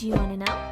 Do you want to know?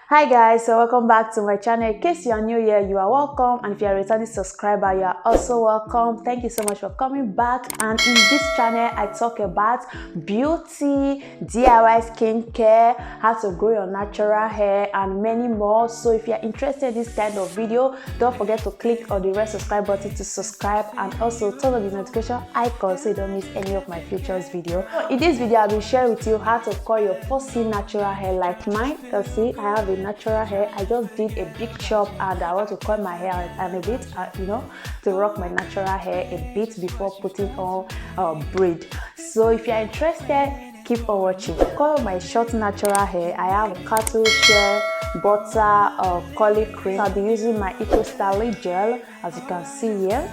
Hi guys, so welcome back to my channel. In case you are new here, you are welcome, and if you are a returning subscriber, you are also welcome. Thank you so much for coming back. And in this channel I talk about beauty, DIY skincare, how to grow your natural hair, and many more. So if you are interested in this kind of video, don't forget to click on the red subscribe button to subscribe, and also turn on the notification icon so you don't miss any of my future videos. So in this video I'll be sharing with you how to curl your 4C natural hair like mine. You can see I have a natural hair. I just did a big chop and I want to curl my hair and a bit, to rock my natural hair a bit before putting on braid. So if you are interested, keep on watching. Curl my short natural hair. I have cattle share, butter, curly cream. I'll be using my eco-styling gel, as you can see here.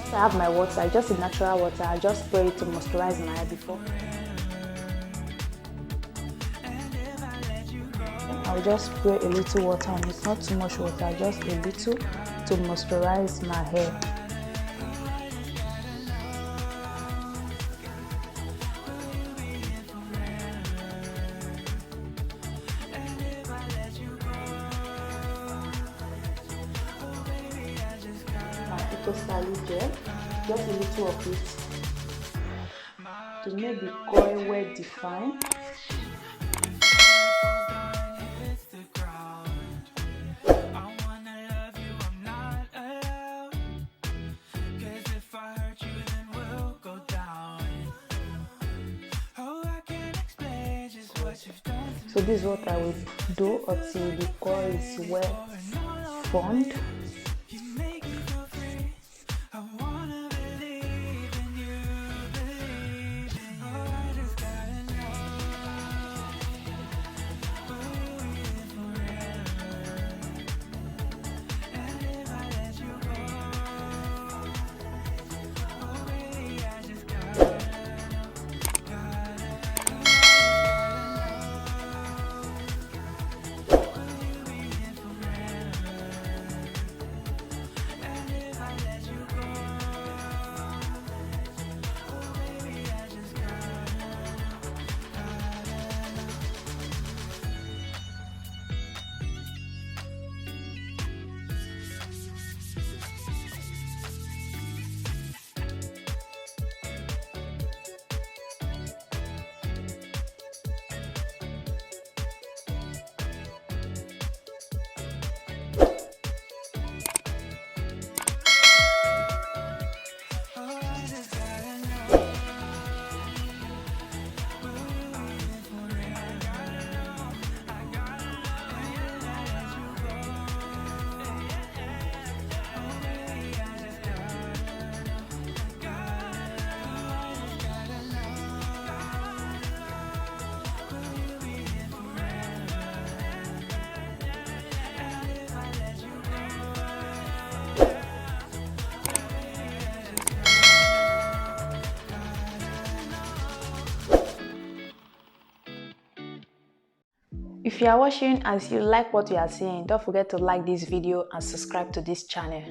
So I have my water, just a natural water. I just spray it to moisturize my hair before. I'll just spray a little water on it, not too much water, just a little to moisturize my hair. My eco-styling gel, just a little of it to make the coil well defined. So this is what I will do until the coil is well formed. If you are watching and you like what you are seeing, don't forget to like this video and subscribe to this channel.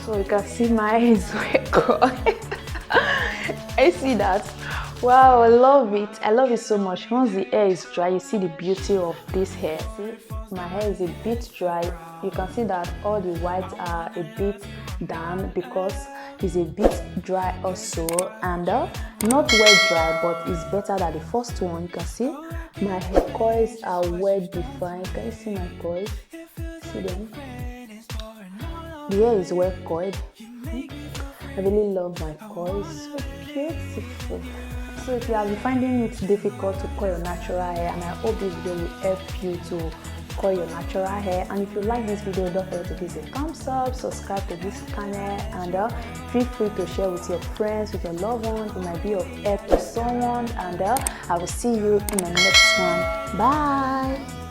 So you can see my hair is wet. I see that. Wow, I love it. I love it so much. Once the hair is dry, you see the beauty of this hair. See? my hair is a bit dry. You can see that all the whites are a bit down because it's a bit dry also, and not well dry, but it's better than the first one. You can see my hair coils are well defined. Can you see my coils? See them? The hair is well coiled. I really love my coils. So beautiful. So if you have been finding it difficult to curl your natural hair, and I hope this video will help you to curl your natural hair. And if you like this video, don't forget to give it a thumbs up, subscribe to this channel, and feel free to share with your friends, with your loved ones. It might be of help to someone, and I will see you in the next one. Bye.